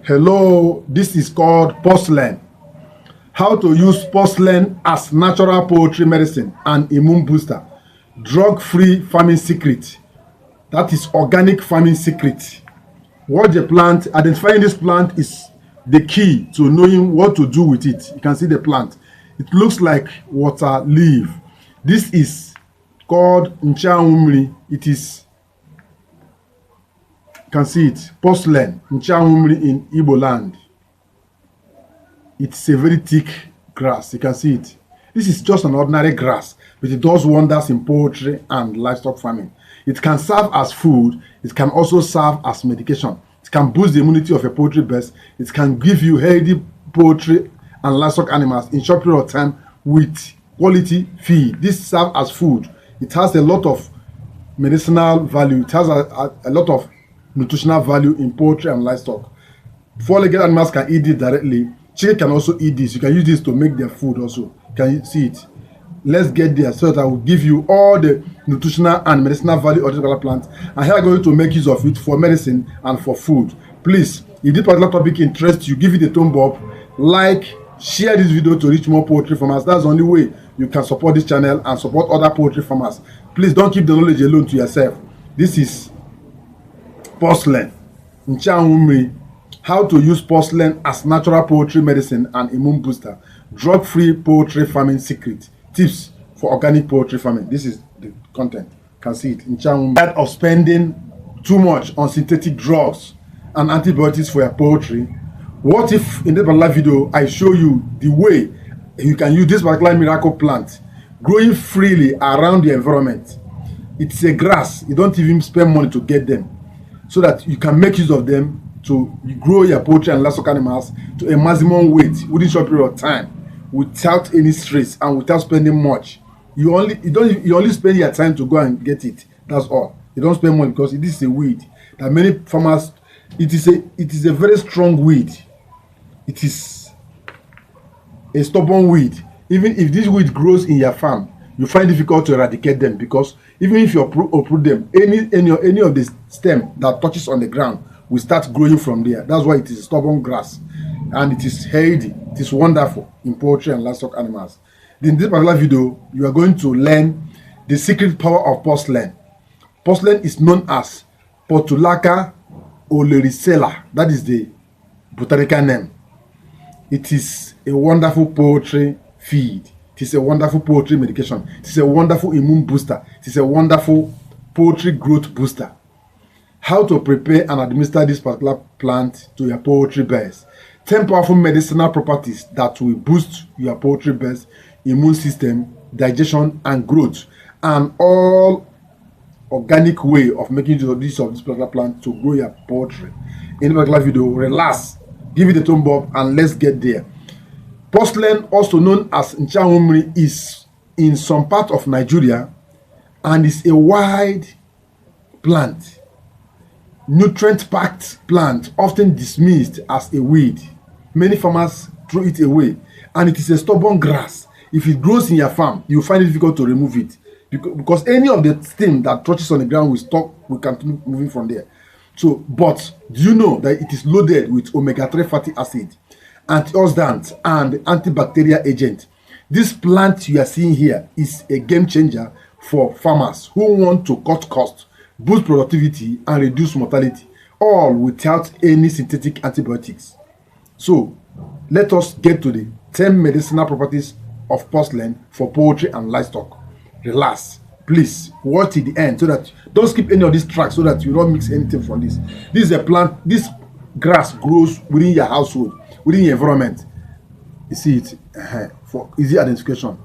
Hello, this is called Purslane. How to use Purslane as natural poultry medicine and immune booster. Drug-free farming secret. That is organic farming secret. What the plant, identifying this plant is the key to knowing what to do with it. You can see the plant. It looks like water leaf. This is called Nwaogu. It is, you can see it, Purslane, Nwaogu in Igbo land. It's a very thick grass. You can see it. This is just an ordinary grass, but it does wonders in poultry and livestock farming. It can serve as food. It can also serve as medication. It can boost the immunity of a poultry bird. It can give you healthy poultry and livestock animals in short period of time with quality feed. This serves as food. It has a lot of medicinal value. It has a lot of nutritional value in poultry and livestock. Four-legged animals can eat it directly. Chicken can also eat this. You can use this to make their food also. Can you see it? Let's get there so that I will give you all the nutritional and medicinal value of this particular plant, and how I'm going to make use of it for medicine and for food. Please, if this particular topic interests you, give it a thumb up, like, share this video to reach more poultry farmers. That's the only way you can support this channel and support other poultry farmers. Please don't keep the knowledge alone to yourself. This is Purslane, Nwaogu. How to use Purslane as natural poultry medicine and immune booster. Drug-free poultry farming secret. Tips for organic poultry farming. This is the content. You can see it. Instead of spending too much on synthetic drugs and antibiotics for your poultry, what if in this particular video I show you the way you can use this particular miracle plant growing freely around the environment? It's a grass. You don't even spend money to get them, so that you can make use of them to grow your poultry and livestock animals to a maximum weight within a short period of time, without any stress and without spending much. You only spend your time to go and get it. That's all. You don't spend money because it is a weed that many farmers. It is a very strong weed. It is a stubborn weed. Even if this weed grows in your farm, you find it difficult to eradicate them, because even if you uproot them, any of the stem that touches on the ground will start growing from there. That's why it is a stubborn grass, and it is healthy. It is wonderful in poultry and livestock animals. In this particular video, you are going to learn the secret power of Purslane. Purslane is known as Portulaca Oleracea. That is the botanical name. It is a wonderful poultry feed. It is a wonderful poultry medication. It is a wonderful immune booster. It is a wonderful poultry growth booster. How to prepare and administer this particular plant to your poultry birds. 10 powerful medicinal properties that will boost your poultry birds' immune system, digestion, and growth, and all organic way of making use of this particular plant to grow your poultry. In the particular video, relax, give it a thumb up, and let's get there. Purslane, also known as Nwaogu, is in some part of Nigeria and is a wide plant. Nutrient-packed plant, often dismissed as a weed. Many farmers throw it away, and it is a stubborn grass. If it grows in your farm, you find it difficult to remove it, because any of the stem that touches on the ground will continue moving from there. So, but do you know that it is loaded with omega-3 fatty acid, antioxidants, and antibacterial agent? This plant you are seeing here is a game changer for farmers who want to cut costs, boost productivity, and reduce mortality, all without any synthetic antibiotics. So let us get to the 10 medicinal properties of Purslane for poultry and livestock. Relax, please watch till the end, so that don't skip any of these tracks, so that you don't mix anything from this. This is a plant. This grass grows within your household, within your environment. You see it for easy identification.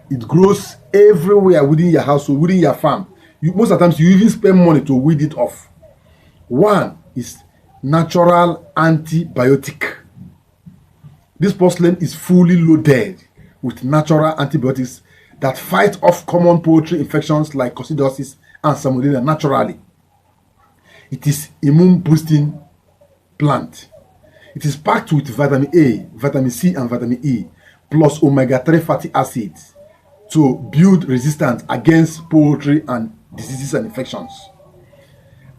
It grows everywhere within your household, within your farm. Most of the times you even spend money to weed it off. One is natural antibiotic. This Purslane is fully loaded with natural antibiotics that fight off common poultry infections like coccidiosis and salmonella naturally. It is immune boosting plant. It is packed with vitamin A, vitamin C, and vitamin E, plus omega-3 fatty acids to build resistance against poultry and diseases and infections.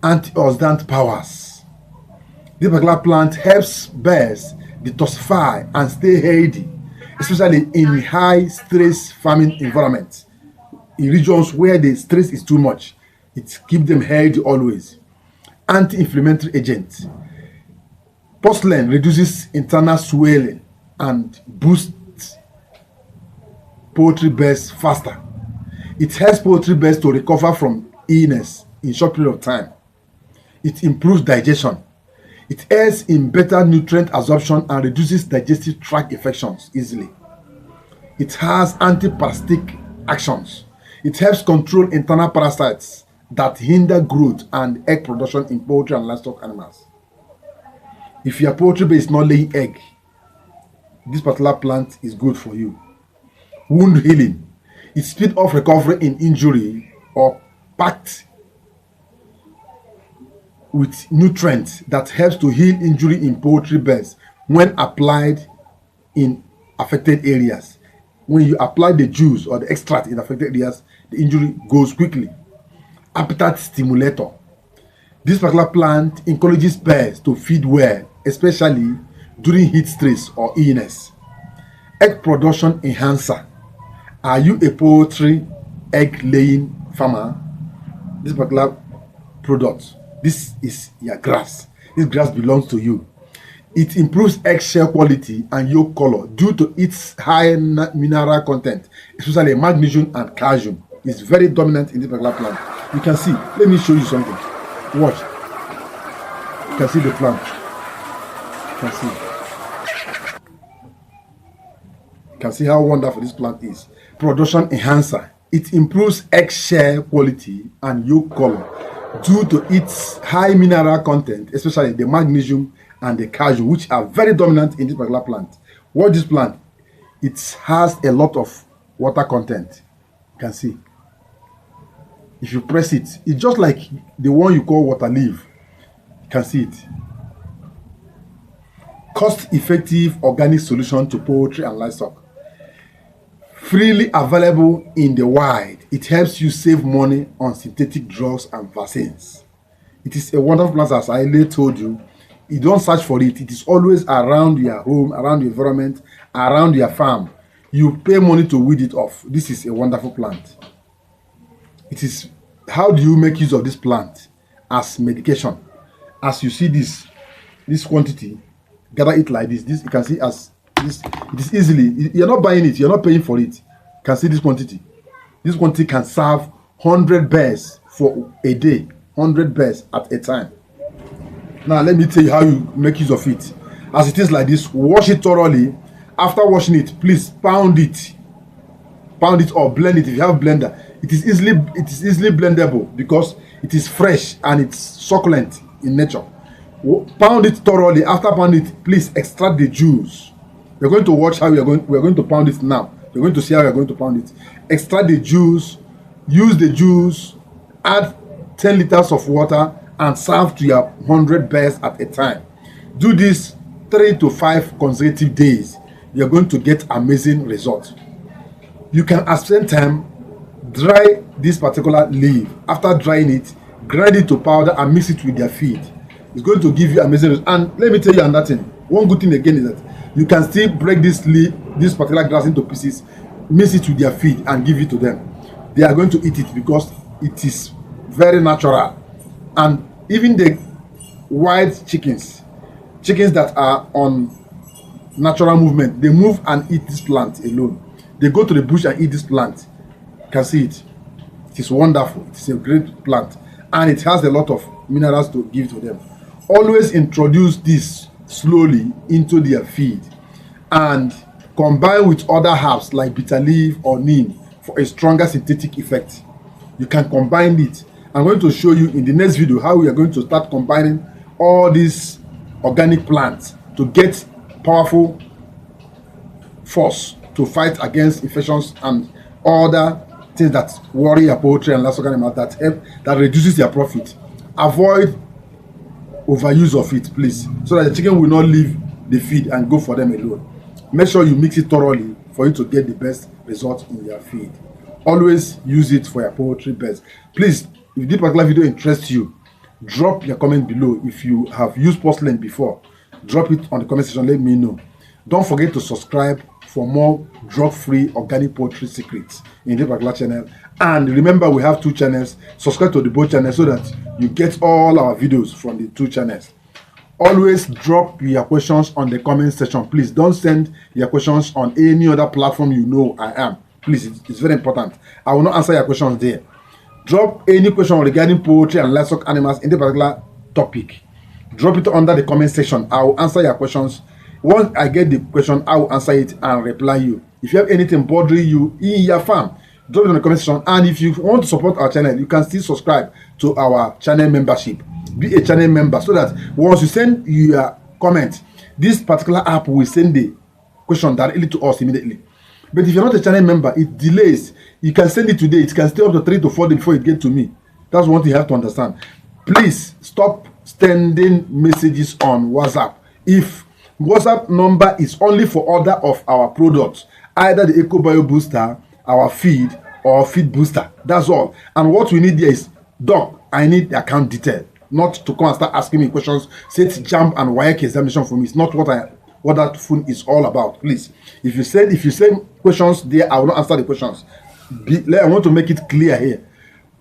Antioxidant powers. This particular plant helps birds detoxify and stay healthy, especially in high stress farming environments. In regions where the stress is too much, it keeps them healthy always. Anti-inflammatory agent. Purslane reduces internal swelling and boosts poultry birds faster. It helps poultry birds to recover from illness in short period of time. It improves digestion. It aids in better nutrient absorption and reduces digestive tract infections easily. It has antiparasitic actions. It helps control internal parasites that hinder growth and egg production in poultry and livestock animals. If your poultry base is not laying egg, this particular plant is good for you. Wound healing. It speeds up recovery in injury or packed with nutrients that helps to heal injury in poultry birds when applied in affected areas. When you apply the juice or the extract in affected areas, the injury goes quickly. Appetite stimulator. This particular plant encourages birds to feed well, especially during heat stress or illness. Egg production enhancer. Are you a poultry egg laying farmer? This particular product, this is your grass. This grass belongs to you. It improves eggshell quality and yolk color due to its high mineral content, especially magnesium and calcium. It's very dominant in this particular plant. You can see. Let me show you something. Watch. You can see the plant. You can see. You can see how wonderful this plant is. Production enhancer. It improves eggshell quality and yolk color due to its high mineral content, especially the magnesium and the calcium, which are very dominant in this particular plant. Watch this plant. It has a lot of water content. You can see. If you press it, it's just like the one you call water leaf. You can see it. Cost-effective organic solution to poultry and livestock. Freely available in the wild, it helps you save money on synthetic drugs and vaccines. It is a wonderful plant, as I earlier told you. You don't search for it. It is always around your home, around your environment, around your farm. You pay money to weed it off. This is a wonderful plant. It is. How do you make use of this plant? As medication. As you see this quantity, gather it like this. This you can see as this. It is easily. You're not buying it. You're not paying for it. You can see this quantity. This quantity can serve 100 bears for a day. 100 bears at a time. Now let me tell you how you make use of it. As it is like this, wash it thoroughly. After washing it, please pound it or blend it if you have a blender. It is easily blendable because it is fresh and it's succulent in nature. Pound it thoroughly. After pounding it, please extract the juice. We're going to watch how we are going to pound it now. You're going to see how we're going to pound it. Extract the juice, use the juice, add 10 liters of water and serve to your 100 bears at a time. Do this 3 to 5 consecutive days. You're going to get amazing results. You can at the same time dry this particular leaf. After drying it, grind it to powder and mix it with your feed. It's going to give you amazing results. And let me tell you another thing. One good thing again is that you can still break this leaf, this particular grass into pieces, mix it with their feed and give it to them. They are going to eat it because it is very natural. And even the wild chickens that are on natural movement, they move and eat this plant alone. They go to the bush and eat this plant. You can see it. It is wonderful. It is a great plant and it has a lot of minerals to give to them. Always introduce this slowly into their feed and combine with other herbs like bitter leaf or neem for a stronger synthetic effect. You can combine it. I'm going to show you in the next video how we are going to start combining all these organic plants to get powerful force to fight against infections and other things that worry your poultry and livestock animals that reduces their profit. Avoid overuse of it, please, so that the chicken will not leave the feed and go for them alone. Make sure you mix it thoroughly for you to get the best result in your feed. Always use it for your poultry birds. Please, if this particular video interests you, Drop your comment below. If you have used Purslane before, drop it on the comment section. Let me know. Don't forget to subscribe for more drug-free organic poultry secrets in this particular channel. And remember, we have 2 channels. Subscribe to the both channels so that you get all our videos from the 2 channels. Always drop your questions on the comment section. Please don't send your questions on any other platform you know I am. Please, it's very important. I will not answer your questions there. Drop any question regarding poultry and livestock animals in the particular topic. Drop it under the comment section. I will answer your questions. Once I get the question, I will answer it and reply you. If you have anything bothering you in your farm, drop it in the comment section. And if you want to support our channel, you can still subscribe to our channel membership. Be a channel member so that once you send your comment, this particular app will send the question directly to us immediately. But if you're not a channel member, it delays. You can send it today. It can stay up to 3 to 4 days before it gets to me. That's what you have to understand. Please stop sending messages on WhatsApp. If WhatsApp number is only for order of our products, either the Eco Bio Booster, our feed, or feed booster. That's all. And what we need here is, Doc, I need the account detail. Not to come and start asking me questions, set jump and wire examination for me. It's not what that phone is all about. Please, if you send questions there, I will not answer the questions. I want to make it clear here.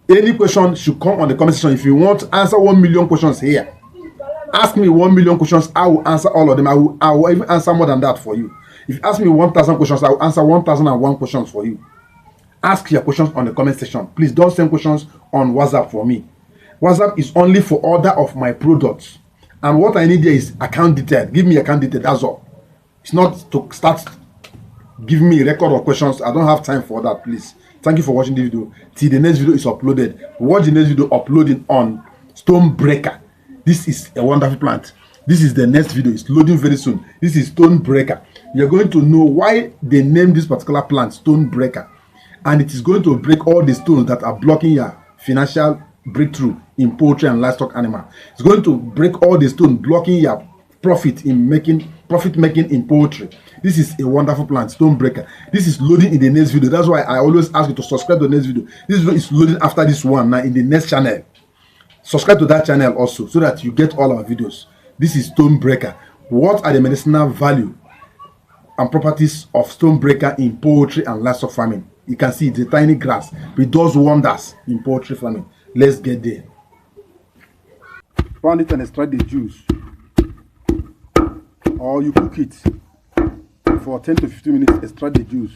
Any question should come on the comment section. If you want to answer 1 million questions here, ask me 1 million questions. I will answer all of them. I will even answer more than that for you. If you ask me 1,000 questions, I will answer 1,001 questions for you. Ask your questions on the comment section. Please don't send questions on WhatsApp for me. WhatsApp is only for order of my products. And what I need there is account detail. Give me account detail, that's all. It's not to start giving me a record of questions. I don't have time for that, please. Thank you for watching the video. Till the next video is uploaded. Watch the next video uploading on Stonebreaker. This is a wonderful plant. This is the next video. It's loading very soon. This is Stonebreaker. You're going to know why they named this particular plant Stonebreaker. And it is going to break all the stones that are blocking your financial breakthrough in poultry and livestock animal. It's going to break all the stones blocking your profit making in poultry. This is a wonderful plant, Stonebreaker. This is loading in the next video. That's why I always ask you to subscribe to the next video. This video is loading after this one now in the next channel. Subscribe to that channel also so that you get all our videos. This is Stonebreaker. What are the medicinal value and properties of Stonebreaker in poultry and livestock farming? You can see it's a tiny grass, but it does wonders in poultry farming. Let's get there. Pound it and extract the juice, or you cook it for 10 to 15 minutes. Extract the juice.